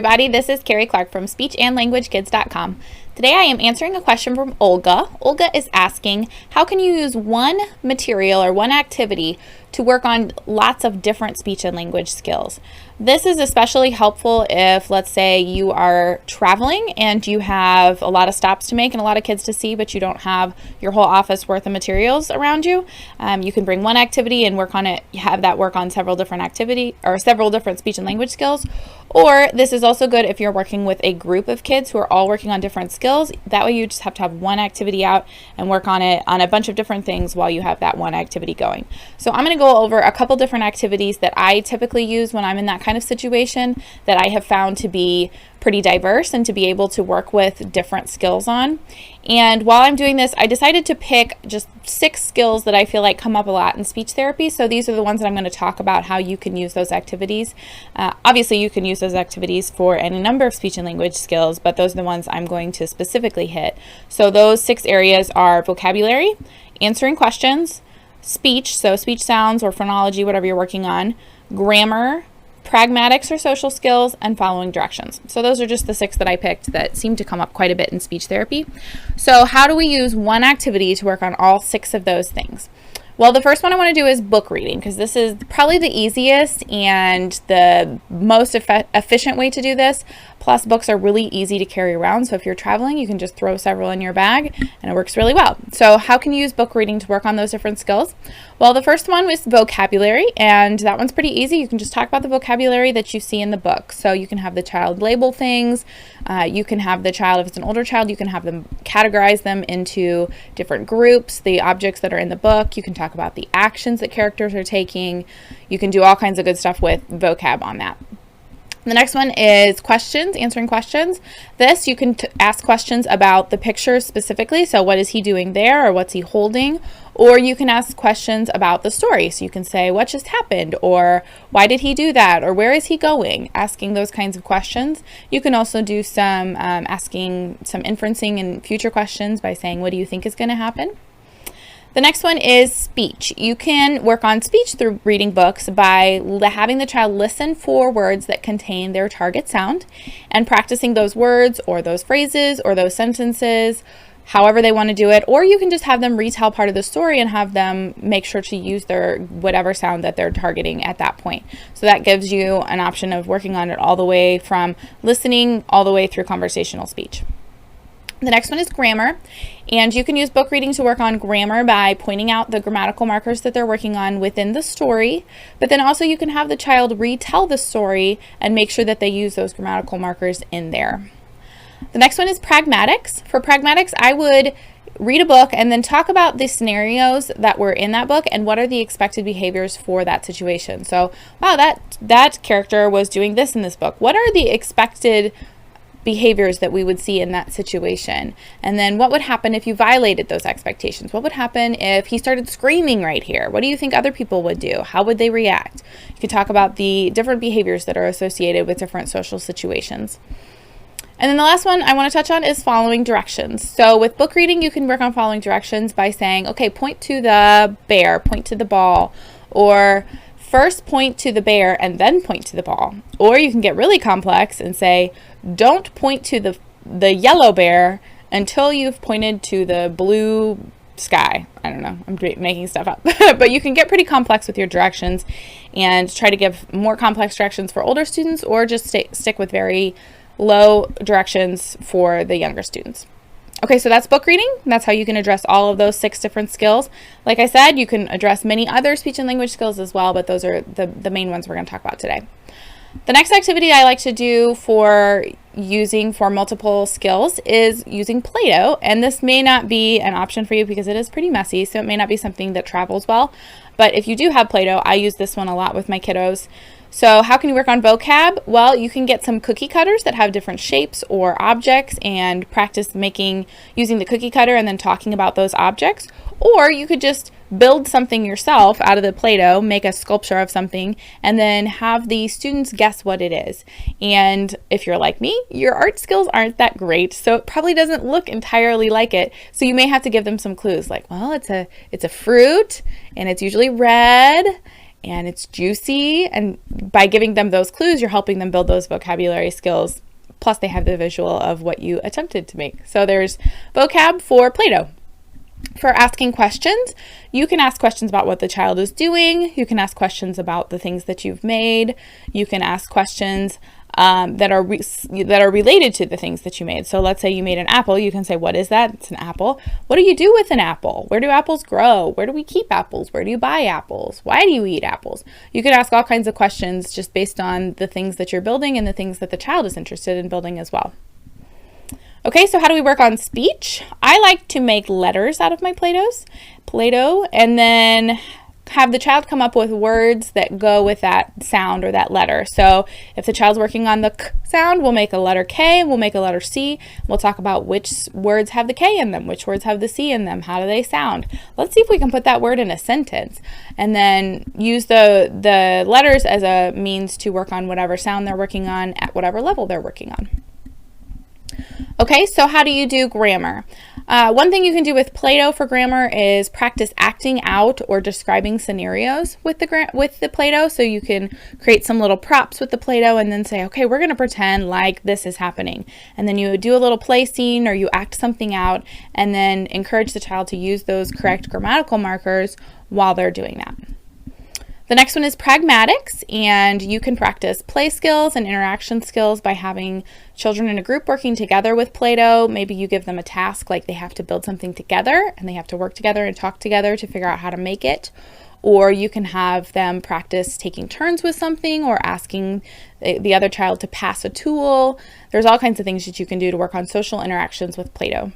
everybody. This is Carrie Clark from speechandlanguagekids.com. Today I am answering a question from Olga. Olga is asking, how can you use one material or one activity to work on lots of different speech and language skills? This is especially helpful if, let's say, you are traveling and you have a lot of stops to make and a lot of kids to see, but you don't have your whole office worth of materials around you. You can bring one activity and work on it, have that work on several different several different speech and language skills. Or this is also good if you're working with a group of kids who are all working on different skills. That way you just have to have one activity out and work on it on a bunch of different things while you have that one activity going. So I'm going to go over a couple different activities that I typically use when I'm in that kind of situation that I have found to be pretty diverse and to be able to work with different skills on. And while I'm doing this, I decided to pick just 6 skills that I feel like come up a lot in speech therapy. So these are the ones that I'm going to talk about how you can use those activities. Obviously, you can use those activities for any number of speech and language skills, but those are the ones I'm going to specifically hit. So those 6 areas are vocabulary, answering questions, speech, so speech sounds or phonology, whatever you're working on, grammar, pragmatics or social skills, and following directions. So those are just the 6 that I picked that seem to come up quite a bit in speech therapy. So how do we use one activity to work on all 6 of those things? Well, the first one I want to do is book reading, because this is probably the easiest and the most efficient way to do this. Plus, books are really easy to carry around. So if you're traveling, you can just throw several in your bag and it works really well. So how can you use book reading to work on those different skills? Well, the first one was vocabulary, and that one's pretty easy. You can just talk about the vocabulary that you see in the book. So you can have the child label things. You can have the child, if it's an older child, you can have them categorize them into different groups, the objects that are in the book. You can talk about the actions that characters are taking. You can do all kinds of good stuff with vocab on that. The next one is questions, answering questions. This, you can ask questions about the pictures specifically. So what is he doing there, or what's he holding? Or you can ask questions about the story. So you can say, what just happened? Or why did he do that? Or where is he going? Asking those kinds of questions. You can also do some asking some inferencing and future questions by saying, what do you think is going to happen? The next one is speech. You can work on speech through reading books by having the child listen for words that contain their target sound and practicing those words or those phrases or those sentences, however they want to do it. Or you can just have them retell part of the story and have them make sure to use their whatever sound that they're targeting at that point. So that gives you an option of working on it all the way from listening all the way through conversational speech. The next one is grammar, and you can use book reading to work on grammar by pointing out the grammatical markers that they're working on within the story, but then also you can have the child retell the story and make sure that they use those grammatical markers in there. The next one is pragmatics. For pragmatics, I would read a book and then talk about the scenarios that were in that book and what are the expected behaviors for that situation. So, wow, that character was doing this in this book. What are the expected behaviors that we would see in that situation? And then what would happen if you violated those expectations? What would happen if he started screaming right here? What do you think other people would do? How would they react? You can talk about the different behaviors that are associated with different social situations. And then the last one I want to touch on is following directions. So with book reading, you can work on following directions by saying, okay, point to the bear, point to the ball, or first point to the bear and then point to the ball. Or you can get really complex and say, don't point to the yellow bear until you've pointed to the blue sky. I don't know, I'm making stuff up. But you can get pretty complex with your directions and try to give more complex directions for older students, or just stick with very low directions for the younger students. Okay, so that's book reading. That's how you can address all of those 6 different skills. Like I said, you can address many other speech and language skills as well, but those are the main ones we're going to talk about today. The next activity I like to do for using for multiple skills is using Plato, and this may not be an option for you because it is pretty messy, so it may not be something that travels well, but if you do have Plato, I use this one a lot with my kiddos. So how can you work on vocab? Well, you can get some cookie cutters that have different shapes or objects and practice using the cookie cutter and then talking about those objects. Or you could just build something yourself out of the Play-Doh, make a sculpture of something, and then have the students guess what it is. And if you're like me, your art skills aren't that great, so it probably doesn't look entirely like it. So you may have to give them some clues like, well, it's a fruit, and it's usually red, and it's juicy. And by giving them those clues, you're helping them build those vocabulary skills. Plus they have the visual of what you attempted to make. So there's vocab for Play-Doh. For asking questions, you can ask questions about what the child is doing. You can ask questions about the things that you've made. You can ask questions that are related to the things that you made. So let's say you made an apple. You can say, what is that? It's an apple. What do you do with an apple? Where do apples grow? Where do we keep apples? Where do you buy apples? Why do you eat apples? You could ask all kinds of questions just based on the things that you're building and the things that the child is interested in building as well. Okay, so how do we work on speech? I like to make letters out of my Play-Doh, and then have the child come up with words that go with that sound or that letter. So if the child's working on the k sound, we'll make a letter K, and we'll make a letter C. We'll talk about which words have the K in them, which words have the C in them, how do they sound. Let's see if we can put that word in a sentence, and then use the letters as a means to work on whatever sound they're working on at whatever level they're working on. Okay, so how do you do grammar? One thing you can do with Play-Doh for grammar is practice acting out or describing scenarios with the Play-Doh. So you can create some little props with the Play-Doh and then say, okay, we're going to pretend like this is happening. And then you do a little play scene or you act something out, and then encourage the child to use those correct grammatical markers while they're doing that. The next one is Pragmatics, and you can practice play skills and interaction skills by having children in a group working together with Play-Doh. Maybe you give them a task like they have to build something together and they have to work together and talk together to figure out how to make it. Or you can have them practice taking turns with something or asking the other child to pass a tool. There's all kinds of things that you can do to work on social interactions with Play-Doh.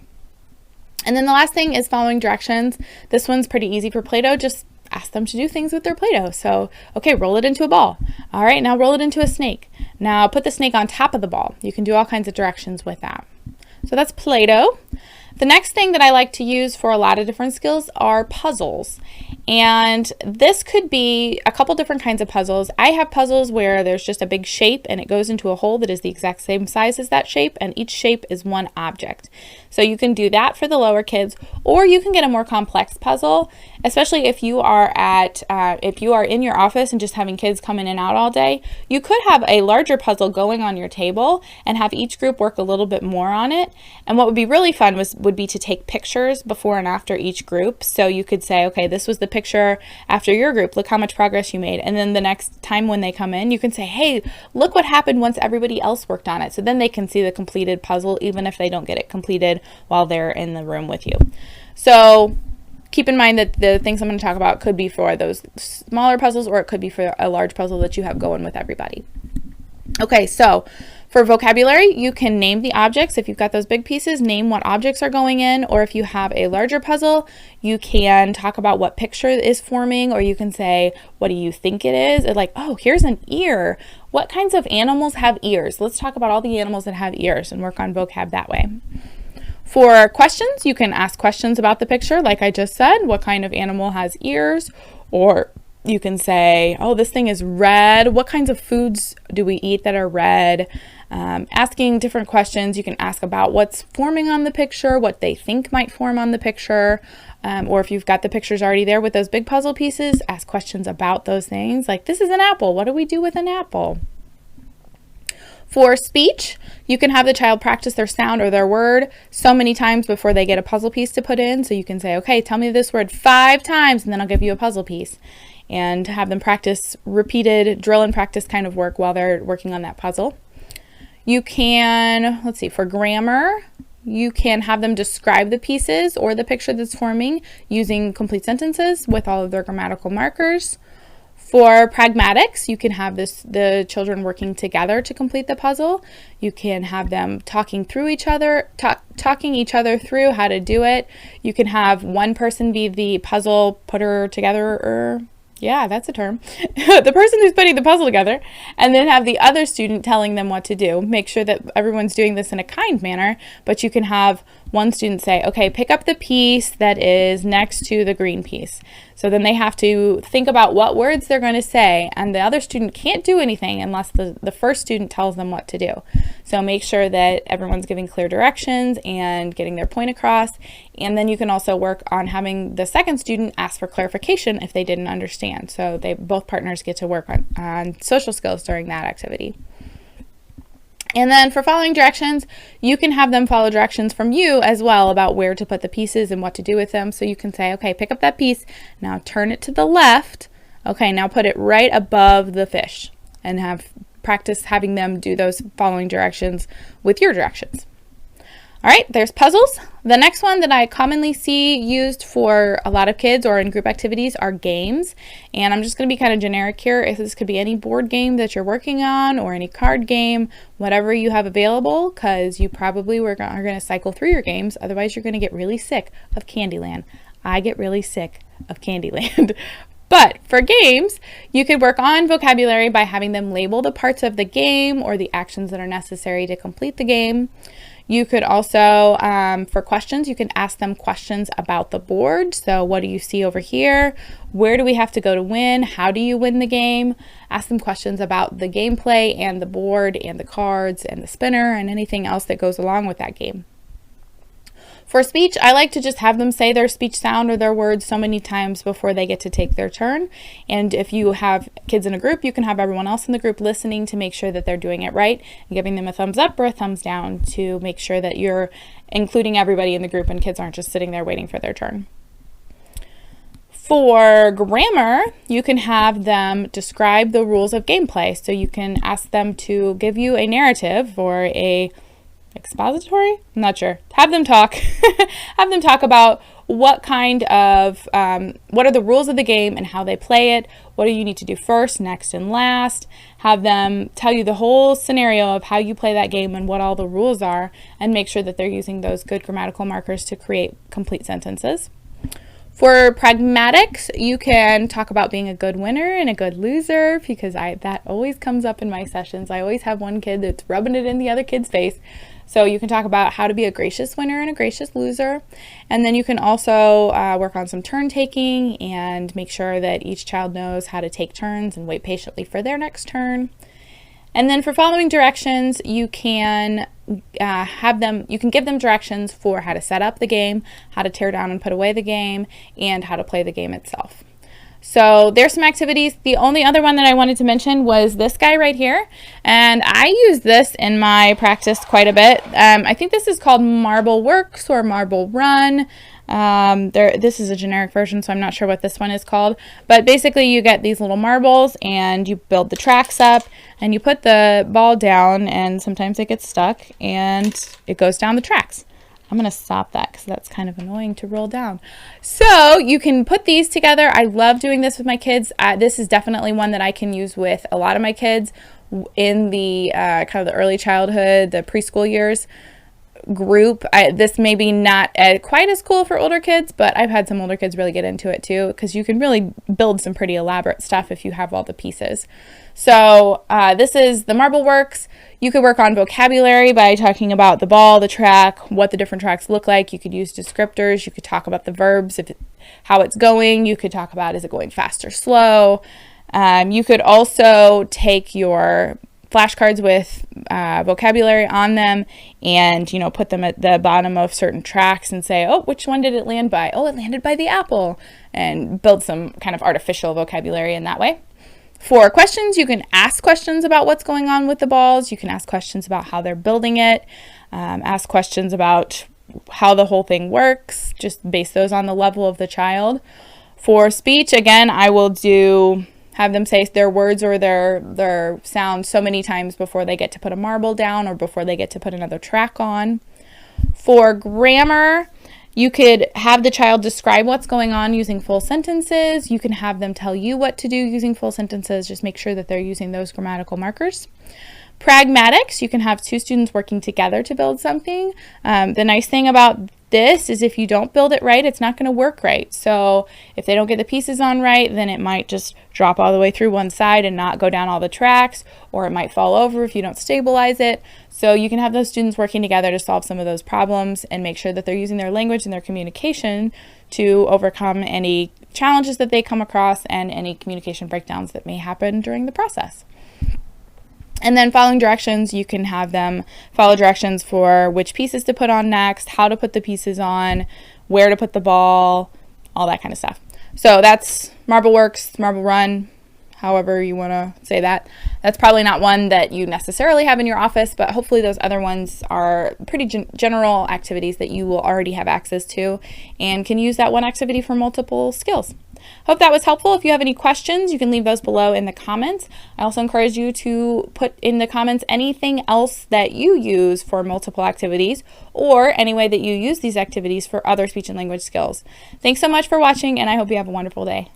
And then the last thing is following directions. This one's pretty easy for Play-Doh. Just ask them to do things with their Play-Doh. So, okay, roll it into a ball. All right, now roll it into a snake. Now put the snake on top of the ball. You can do all kinds of directions with that. So that's Play-Doh. The next thing that I like to use for a lot of different skills are puzzles. And this could be a couple different kinds of puzzles. I have puzzles where there's just a big shape and it goes into a hole that is the exact same size as that shape, and each shape is one object. So you can do that for the lower kids, or you can get a more complex puzzle, especially if you are in your office and just having kids come in and out all day. You could have a larger puzzle going on your table and have each group work a little bit more on it. And what would be really fun would be to take pictures before and after each group. So you could say, okay, this was the picture after your group. Look how much progress you made. And then the next time when they come in, you can say, hey, look what happened once everybody else worked on it. So then they can see the completed puzzle, even if they don't get it completed while they're in the room with you. So keep in mind that the things I'm going to talk about could be for those smaller puzzles, or it could be for a large puzzle that you have going with everybody. Okay, so for vocabulary, you can name the objects. If you've got those big pieces, name what objects are going in, or if you have a larger puzzle, you can talk about what picture is forming, or you can say, what do you think it is? Or like, oh, here's an ear. What kinds of animals have ears? Let's talk about all the animals that have ears and work on vocab that way. For questions, you can ask questions about the picture, like I just said, what kind of animal has ears? Or you can say, oh, this thing is red. What kinds of foods do we eat that are red? Asking different questions. You can ask about what's forming on the picture, what they think might form on the picture, or if you've got the pictures already there with those big puzzle pieces, ask questions about those things. Like, this is an apple. What do we do with an apple? For speech, you can have the child practice their sound or their word so many times before they get a puzzle piece to put in. So you can say, okay, tell me this word 5 times, and then I'll give you a puzzle piece. And have them practice repeated drill and practice kind of work while they're working on that puzzle. You can, let's see, for grammar, you can have them describe the pieces or the picture that's forming using complete sentences with all of their grammatical markers. For pragmatics, you can have the children working together to complete the puzzle. You can have them talking through each other, talking each other through how to do it. You can have one person be the puzzle putter together, yeah, that's a term. The person who's putting the puzzle together, and then have the other student telling them what to do. Make sure that everyone's doing this in a kind manner, but you can have one student say, okay, pick up the piece that is next to the green piece. So then they have to think about what words they're going to say, and the other student can't do anything unless the first student tells them what to do. So make sure that everyone's giving clear directions and getting their point across, and then you can also work on having the second student ask for clarification if they didn't understand. So both partners get to work on social skills during that activity. And then for following directions, you can have them follow directions from you as well about where to put the pieces and what to do with them. So you can say, okay, pick up that piece, now turn it to the left. Okay, now put it right above the fish, and practice having them do those following directions with your directions. All right, there's puzzles. The next one that I commonly see used for a lot of kids or in group activities are games. And I'm just going to be kind of generic here. If this could be any board game that you're working on or any card game, whatever you have available, because you probably are going to cycle through your games. Otherwise, you're going to get really sick of Candyland. I get really sick of Candyland. But for games, you could work on vocabulary by having them label the parts of the game or the actions that are necessary to complete the game. You could also, for questions, you can ask them questions about the board. So what do you see over here? Where do we have to go to win? How do you win the game? Ask them questions about the gameplay and the board and the cards and the spinner and anything else that goes along with that game. For speech, I like to just have them say their speech sound or their words so many times before they get to take their turn. And if you have kids in a group, you can have everyone else in the group listening to make sure that they're doing it right and giving them a thumbs up or a thumbs down to make sure that you're including everybody in the group and kids aren't just sitting there waiting for their turn. For grammar, you can have them describe the rules of gameplay. So you can ask them to give you a narrative or a expository? I'm not sure. Have them talk. Have them talk about what kind of, what are the rules of the game and how they play it. What do you need to do first, next, and last? Have them tell you the whole scenario of how you play that game and what all the rules are, and make sure that they're using those good grammatical markers to create complete sentences. For pragmatics, you can talk about being a good winner and a good loser, because that always comes up in my sessions. I always have one kid that's rubbing it in the other kid's face. So you can talk about how to be a gracious winner and a gracious loser. And then you can also work on some turn taking and make sure that each child knows how to take turns and wait patiently for their next turn. And then for following directions, you can give them directions for how to set up the game, how to tear down and put away the game, and how to play the game itself. So there's some activities. The only other one that I wanted to mention was this guy right here. And I use this in my practice quite a bit. I think this is called Marble Works or Marble Run. This is a generic version, so I'm not sure what this one is called. But basically you get these little marbles and you build the tracks up and you put the ball down, and sometimes it gets stuck and it goes down the tracks. I'm going to stop that because that's kind of annoying to roll down. So you can put these together. I love doing this with my kids. This is definitely one that I can use with a lot of my kids in the kind of the early childhood, the preschool years group. This may be not quite as cool for older kids, but I've had some older kids really get into it too, because you can really build some pretty elaborate stuff if you have all the pieces. So this is the Marble Works. You could work on vocabulary by talking about the ball, the track, what the different tracks look like. You could use descriptors. You could talk about the verbs, how it's going. You could talk about, is it going fast or slow? You could also take your flashcards with vocabulary on them and, put them at the bottom of certain tracks and say, oh, which one did it land by? Oh, it landed by the apple, and build some kind of artificial vocabulary in that way. For questions, you can ask questions about what's going on with the balls. You can ask questions about how they're building it, ask questions about how the whole thing works, just base those on the level of the child. For speech, again, I will have them say their words or their sounds so many times before they get to put a marble down or before they get to put another track on. For grammar, you could have the child describe what's going on using full sentences. You can have them tell you what to do using full sentences. Just make sure that they're using those grammatical markers. Pragmatics, you can have two students working together to build something. The nice thing about this is if you don't build it right, it's not going to work right. So if they don't get the pieces on right, then it might just drop all the way through one side and not go down all the tracks, or it might fall over if you don't stabilize it. So you can have those students working together to solve some of those problems and make sure that they're using their language and their communication to overcome any challenges that they come across and any communication breakdowns that may happen during the process. And then following directions, you can have them follow directions for which pieces to put on next, how to put the pieces on, where to put the ball, all that kind of stuff. So that's Marble Works, Marble Run, however you want to say that. That's probably not one that you necessarily have in your office, but hopefully those other ones are pretty general activities that you will already have access to and can use that one activity for multiple skills. Hope that was helpful. If you have any questions, you can leave those below in the comments. I also encourage you to put in the comments anything else that you use for multiple activities or any way that you use these activities for other speech and language skills. Thanks so much for watching, and I hope you have a wonderful day.